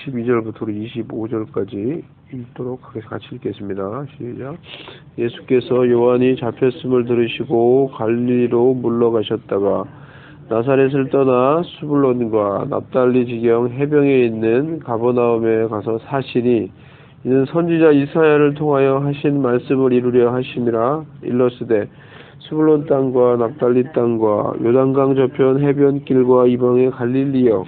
12절부터 25절까지 읽도록 같이 읽겠습니다. 시작. 예수께서 요한이 잡혔음을 들으시고 갈릴리로 물러가셨다가 나사렛을 떠나 수불론과 납달리 지경 해변에 있는 가버나움에 가서 사시니 이는 선지자 이사야를 통하여 하신 말씀을 이루려 하심이라. 일러스되 수불론 땅과 납달리 땅과 요단강 저편 해변길과 이방의 갈릴리여,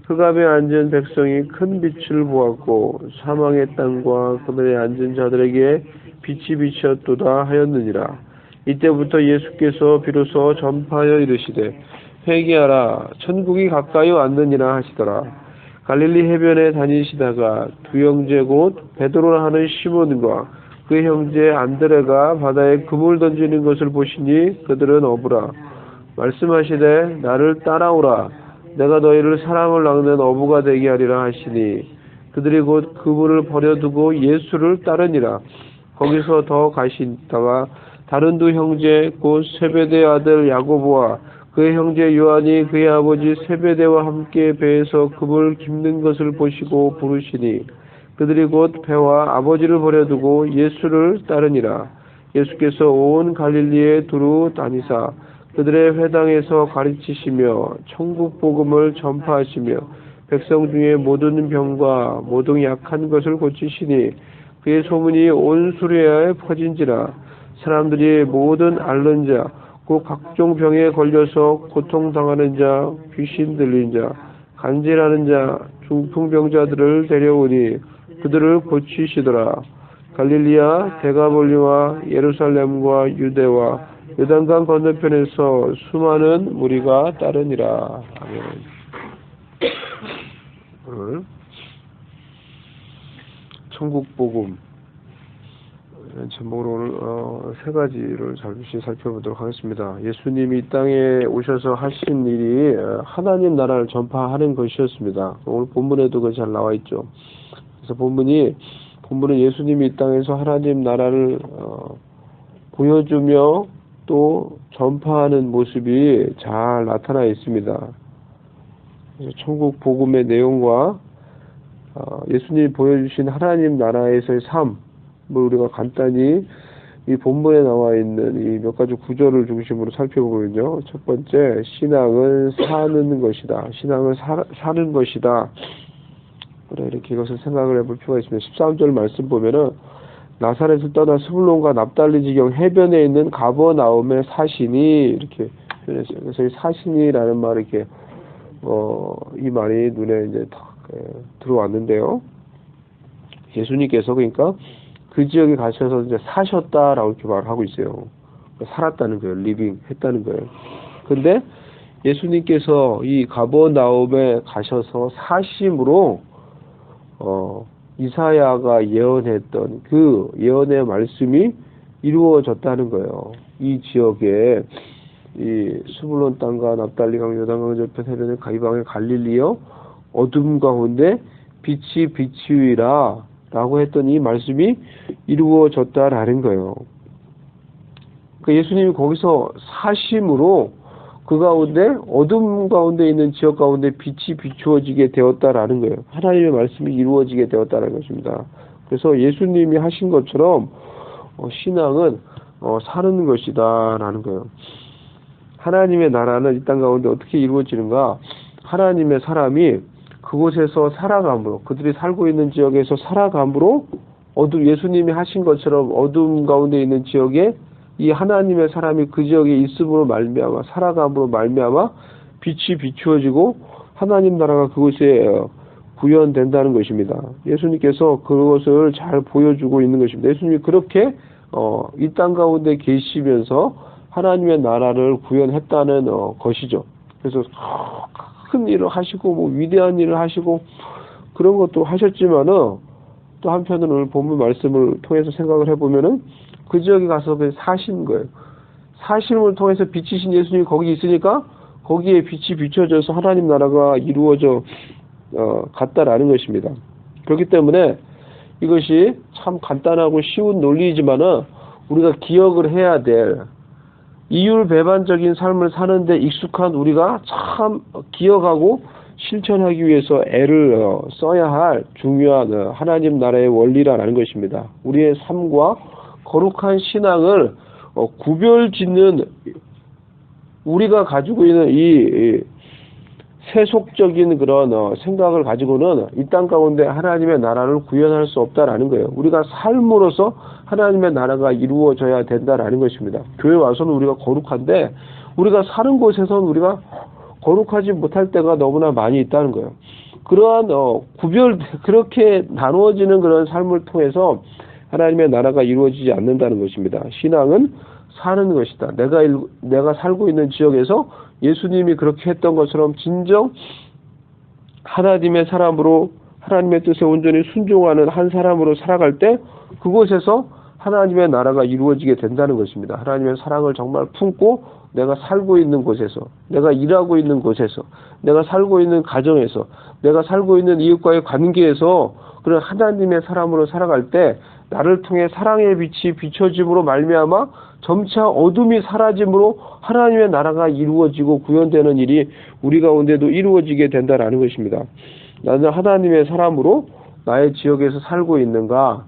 흑암에 앉은 백성이 큰 빛을 보았고 사망의 땅과 그들에 앉은 자들에게 빛이 비쳤도다 하였느니라. 이때부터 예수께서 비로소 전파하여 이르시되 회개하라, 천국이 가까이 왔느니라 하시더라. 갈릴리 해변에 다니시다가 두 형제 곧 베드로라 하는 시몬과 그 형제 안드레가 바다에 그물 던지는 것을 보시니 그들은 어부라. 말씀하시되 나를 따라오라, 내가 너희를 사람을 낚는 어부가 되게 하리라 하시니 그들이 곧 그물을 버려두고 예수를 따르니라. 거기서 더 가시다가 다른 두 형제 곧 세베대의 아들 야고보와 그의 형제 요한이 그의 아버지 세베대와 함께 배에서 그물 깁는 것을 보시고 부르시니 그들이 곧 배와 아버지를 버려두고 예수를 따르니라. 예수께서 온 갈릴리에 두루 다니사 그들의 회당에서 가르치시며 천국 복음을 전파하시며 백성 중에 모든 병과 모든 약한 것을 고치시니 그의 소문이 온 수레아에 퍼진지라. 사람들이 모든 앓는 자, 곧 각종 병에 걸려서 고통당하는 자, 귀신 들린 자, 간질하는 자, 중풍병자들을 데려오니 그들을 고치시더라. 갈릴리와 데가볼리와 예루살렘과 유대와 요단강 건너편에서 수많은 무리가 따르니라. 아멘. 오늘 천국복음 제목으로 오늘 세 가지를 잠시 살펴보도록 하겠습니다. 예수님이 이 땅에 오셔서 하신 일이 하나님 나라를 전파하는 것이었습니다. 오늘 본문에도 그것이 잘 나와 있죠. 그래서 본문은 예수님이 이 땅에서 하나님 나라를 보여주며 또 전파하는 모습이 잘 나타나 있습니다. 그래서 천국 복음의 내용과 예수님이 보여주신 하나님 나라에서의 삶을 우리가 간단히 이 본문에 나와 있는 이 몇 가지 구절을 중심으로 살펴보면요. 첫 번째, 신앙은 사는 것이다. 신앙은 사는 것이다. 그래, 이렇게 이것을 생각을 해볼 필요가 있습니다. 13절 말씀 보면은 나사렛을 떠나 스불론과 납달리 지경 해변에 있는 가버나움에 사시니 이렇게 표현했어요. 그래서 이 사시니라는 말이 이렇게 이 말이 눈에 이제 딱 들어왔는데요. 예수님께서 그러니까 그 지역에 가셔서 이제 사셨다라고 이렇게 말을 하고 있어요. 살았다는 거예요. 리빙 했다는 거예요. 근데 예수님께서 이 가버나움에 가셔서 사심으로 이사야가 예언했던 그 예언의 말씀이 이루어졌다는 거예요. 이 지역에 이 스불론 땅과 납달리강 요단강 저편 해변의 이방의 갈릴리여, 어둠 가운데 빛이 비치리라 라고 했던 이 말씀이 이루어졌다라는 거예요. 그러니까 예수님이 거기서 사심으로 그 가운데 어둠 가운데 있는 지역 가운데 빛이 비추어지게 되었다라는 거예요. 하나님의 말씀이 이루어지게 되었다는 것입니다. 그래서 예수님이 하신 것처럼 신앙은 사는 것이다라는 거예요. 하나님의 나라는 이 땅 가운데 어떻게 이루어지는가? 하나님의 사람이 그곳에서 살아감으로, 그들이 살고 있는 지역에서 살아감으로 예수님이 하신 것처럼 어둠 가운데 있는 지역에 이 하나님의 사람이 그 지역에 있음으로 말미암아, 살아감으로 말미암아 빛이 비추어지고 하나님 나라가 그곳에 구현된다는 것입니다. 예수님께서 그것을 잘 보여주고 있는 것입니다. 예수님이 그렇게 이 땅 가운데 계시면서 하나님의 나라를 구현했다는 것이죠. 그래서 큰 일을 하시고 뭐 위대한 일을 하시고 그런 것도 하셨지만은 또 한편으로는 오늘 본문 말씀을 통해서 생각을 해보면은 그 지역에 가서 사신 거예요. 사심을 통해서 비치신 예수님이 거기 있으니까 거기에 빛이 비춰져서 하나님 나라가 이루어져 갔다라는 것입니다. 그렇기 때문에 이것이 참 간단하고 쉬운 논리이지만은 우리가 기억을 해야 될, 이율배반적인 삶을 사는데 익숙한 우리가 참 기억하고 실천하기 위해서 애를 써야 할 중요한 하나님 나라의 원리라는 것입니다. 우리의 삶과 거룩한 신앙을 구별짓는 우리가 가지고 있는 이 세속적인 그런 생각을 가지고는 이 땅 가운데 하나님의 나라를 구현할 수 없다라는 거예요. 우리가 삶으로서 하나님의 나라가 이루어져야 된다라는 것입니다. 교회 와서는 우리가 거룩한데 우리가 사는 곳에서는 우리가 거룩하지 못할 때가 너무나 많이 있다는 거예요. 그러한 그렇게 나누어지는 그런 삶을 통해서 하나님의 나라가 이루어지지 않는다는 것입니다. 신앙은 사는 것이다. 내가 살고 있는 지역에서 예수님이 그렇게 했던 것처럼 진정 하나님의 사람으로 하나님의 뜻에 온전히 순종하는 한 사람으로 살아갈 때 그곳에서 하나님의 나라가 이루어지게 된다는 것입니다. 하나님의 사랑을 정말 품고 내가 살고 있는 곳에서, 내가 일하고 있는 곳에서, 내가 살고 있는 가정에서, 내가 살고 있는 이웃과의 관계에서 그런 하나님의 사람으로 살아갈 때 나를 통해 사랑의 빛이 비춰짐으로 말미암아 점차 어둠이 사라짐으로 하나님의 나라가 이루어지고 구현되는 일이 우리 가운데도 이루어지게 된다는 것입니다. 나는 하나님의 사람으로 나의 지역에서 살고 있는가?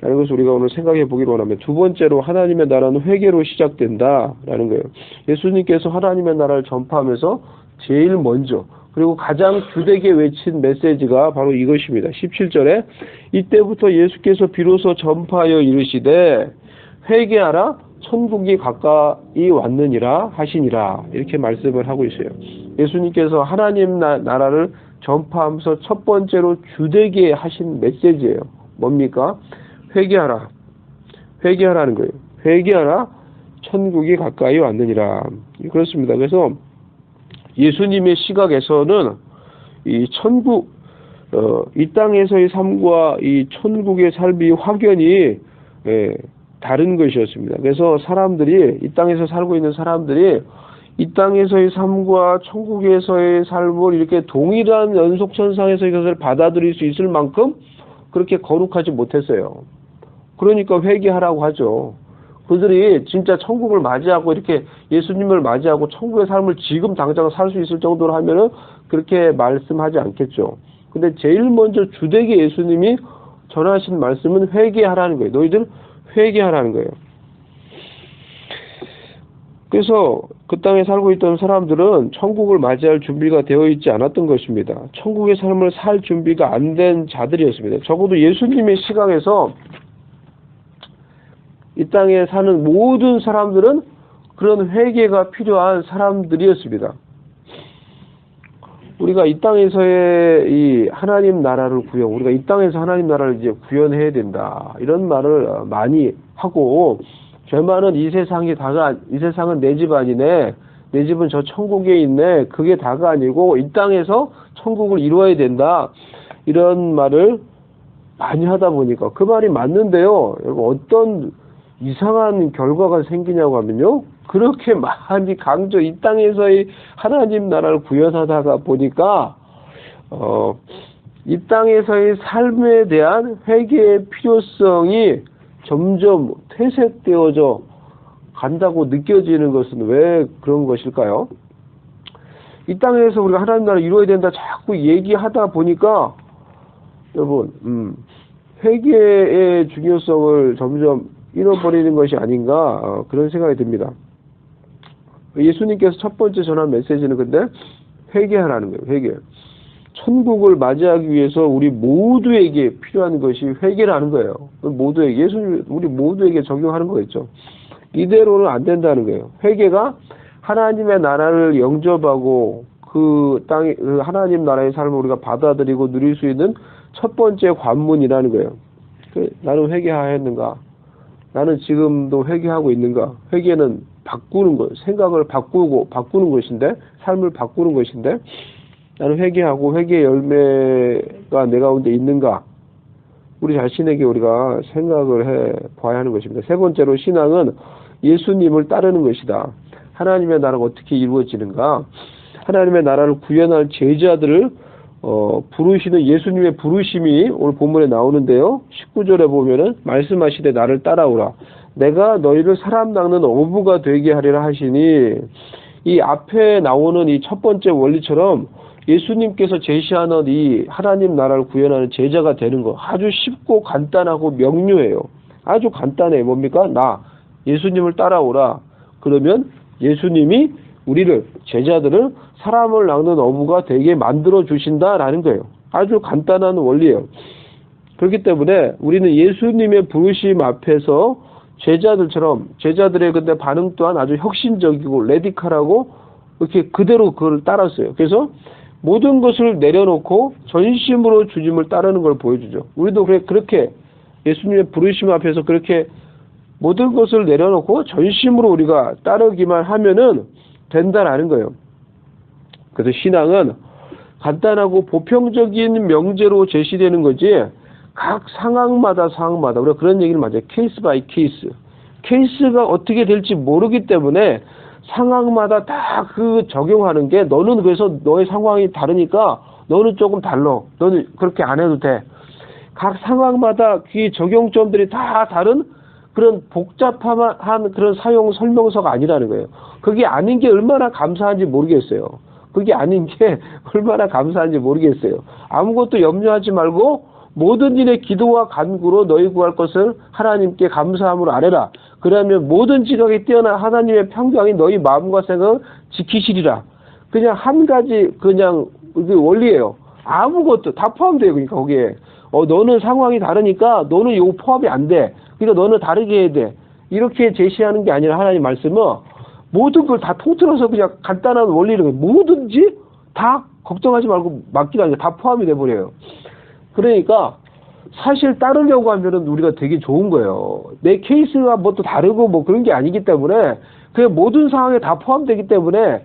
라는 것을 우리가 오늘 생각해 보기로 원하면 두 번째로 하나님의 나라는 회개로 시작된다라는 거예요. 예수님께서 하나님의 나라를 전파하면서 제일 먼저 그리고 가장 주되게 외친 메시지가 바로 이것입니다. 17절에 이때부터 예수께서 비로소 전파하여 이르시되 회개하라 천국이 가까이 왔느니라 하시니라 이렇게 말씀을 하고 있어요. 예수님께서 하나님 나라를 전파하면서 첫 번째로 주되게 하신 메시지예요. 뭡니까? 회개하라. 회개하라는 거예요. 회개하라 천국이 가까이 왔느니라. 그렇습니다. 그래서 예수님의 시각에서는 이 천국, 이 땅에서의 삶과 이 천국의 삶이 확연히 다른 것이었습니다. 그래서 사람들이 이 땅에서 살고 있는 사람들이 이 땅에서의 삶과 천국에서의 삶을 이렇게 동일한 연속선상에서 이것을 받아들일 수 있을 만큼 그렇게 거룩하지 못했어요. 그러니까 회개하라고 하죠. 그들이 진짜 천국을 맞이하고 이렇게 예수님을 맞이하고 천국의 삶을 지금 당장 살 수 있을 정도로 하면은 그렇게 말씀하지 않겠죠. 근데 제일 먼저 주되게 예수님이 전하신 말씀은 회개하라는 거예요. 너희들 회개하라는 거예요. 그래서 그 땅에 살고 있던 사람들은 천국을 맞이할 준비가 되어 있지 않았던 것입니다. 천국의 삶을 살 준비가 안 된 자들이었습니다. 적어도 예수님의 시각에서 이 땅에 사는 모든 사람들은 그런 회개가 필요한 사람들이었습니다. 우리가 이 땅에서의 이 하나님 나라를 우리가 이 땅에서 하나님 나라를 이제 구현해야 된다. 이런 말을 많이 하고, 죄만은 이 세상은 내 집 아니네. 내 집은 저 천국에 있네. 그게 다가 아니고 이 땅에서 천국을 이루어야 된다. 이런 말을 많이 하다 보니까 그 말이 맞는데요. 어떤 이상한 결과가 생기냐고 하면요. 그렇게 많이 이 땅에서의 하나님 나라를 구현하다가 보니까 이 땅에서의 삶에 대한 회개의 필요성이 점점 퇴색되어져 간다고 느껴지는 것은 왜 그런 것일까요? 이 땅에서 우리가 하나님 나라를 이루어야 된다 자꾸 얘기하다 보니까 여러분 회개의 중요성을 점점 잃어버리는 것이 아닌가 그런 생각이 듭니다. 예수님께서 첫 번째 전한 메시지는 근데 회개하라는 거예요. 회개. 천국을 맞이하기 위해서 우리 모두에게 필요한 것이 회개라는 거예요. 모두에게 예수님 우리 모두에게 적용하는 거겠죠. 이대로는 안 된다는 거예요. 회개가 하나님의 나라를 영접하고 그 땅에 그 하나님 나라의 삶을 우리가 받아들이고 누릴 수 있는 첫 번째 관문이라는 거예요. 나는 회개하였는가? 나는 지금도 회개하고 있는가? 회개는 바꾸는 것, 생각을 바꾸는 것인데, 삶을 바꾸는 것인데, 나는 회개하고 회개의 열매가 내 가운데 있는가? 우리 자신에게 우리가 생각을 해 봐야 하는 것입니다. 세 번째로 신앙은 예수님을 따르는 것이다. 하나님의 나라가 어떻게 이루어지는가? 하나님의 나라를 구현할 제자들을 부르시는 예수님의 부르심이 오늘 본문에 나오는데요. 19절에 보면은 말씀하시되 나를 따라오라. 내가 너희를 사람 낚는 어부가 되게 하리라 하시니 이 앞에 나오는 이 첫 번째 원리처럼 예수님께서 제시하는 이 하나님 나라를 구현하는 제자가 되는 거 아주 쉽고 간단하고 명료해요. 아주 간단해. 뭡니까? 나 예수님을 따라오라. 그러면 예수님이 우리를 제자들을 사람을 낚는 어부가 되게 만들어 주신다라는 거예요. 아주 간단한 원리예요. 그렇기 때문에 우리는 예수님의 부르심 앞에서 제자들처럼 제자들의 근데 반응 또한 아주 혁신적이고 레디컬하고 이렇게 그대로 그걸 따랐어요. 그래서 모든 것을 내려놓고 전심으로 주님을 따르는 걸 보여주죠. 우리도 그렇게 예수님의 부르심 앞에서 그렇게 모든 것을 내려놓고 전심으로 우리가 따르기만 하면은 된다라는 거예요. 그래서 신앙은 간단하고 보편적인 명제로 제시되는 거지 각 상황마다 우리가 그런 얘기를 많이 해요. 케이스 바이 케이스. 케이스가 어떻게 될지 모르기 때문에 상황마다 다 그 적용하는 게 너는 그래서 너의 상황이 다르니까 너는 조금 달라. 너는 그렇게 안 해도 돼. 각 상황마다 그 적용점들이 다 다른 그런 복잡한 그런 사용 설명서가 아니라는 거예요. 그게 아닌 게 얼마나 감사한지 모르겠어요. 그게 아닌 게 얼마나 감사한지 모르겠어요. 아무것도 염려하지 말고 모든 일의 기도와 간구로 너희 구할 것을 하나님께 감사함으로 아뢰라. 그러면 모든 지각에 뛰어난 하나님의 평강이 너희 마음과 생각을 지키시리라. 그냥 한 가지 그냥 원리예요. 아무것도 다 포함돼요. 그러니까 거기에 너는 상황이 다르니까 너는 이거 포함이 안 돼. 그러니까 너는 다르게 해야 돼. 이렇게 제시하는 게 아니라 하나님 말씀은 모든 걸 다 통틀어서 그냥 간단한 원리를 뭐든지 다 걱정하지 말고 맡기도 아니고 다 포함이 돼버려요. 그러니까 사실 따르려고 하면은 우리가 되게 좋은 거예요. 내 케이스가 뭐 또 다르고 뭐 그런 게 아니기 때문에 그 모든 상황에 다 포함되기 때문에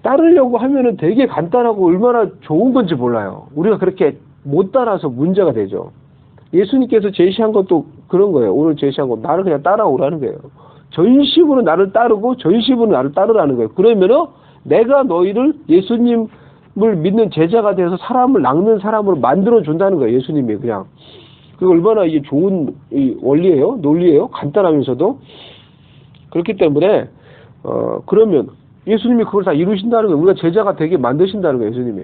따르려고 하면은 되게 간단하고 얼마나 좋은 건지 몰라요. 우리가 그렇게 못 따라서 문제가 되죠. 예수님께서 제시한 것도 그런 거예요. 오늘 제시한 거 나를 그냥 따라오라는 거예요. 전심으로 나를 따르고 전심으로 나를 따르라는 거예요. 그러면은 내가 너희를 예수님을 믿는 제자가 되어서 사람을 낚는 사람으로 만들어 준다는 거예요. 예수님이 그냥. 그게 얼마나 이게 좋은 이 원리예요. 논리예요. 간단하면서도. 그렇기 때문에 그러면 예수님이 그걸 다 이루신다는 거예요. 우리가 제자가 되게 만드신다는 거예요. 예수님이.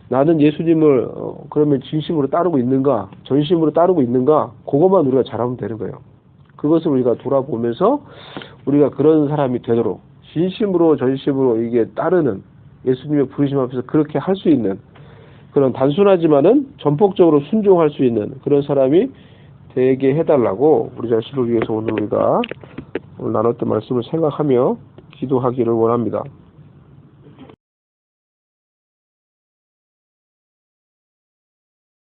나는 예수님을 그러면 진심으로 따르고 있는가, 전심으로 따르고 있는가, 그것만 우리가 잘하면 되는 거예요. 그것을 우리가 돌아보면서 우리가 그런 사람이 되도록 진심으로 전심으로 이게 따르는 예수님의 부르심 앞에서 그렇게 할 수 있는 그런 단순하지만은 전폭적으로 순종할 수 있는 그런 사람이 되게 해달라고 우리 자신을 위해서 오늘 우리가 오늘 나눴던 말씀을 생각하며 기도하기를 원합니다.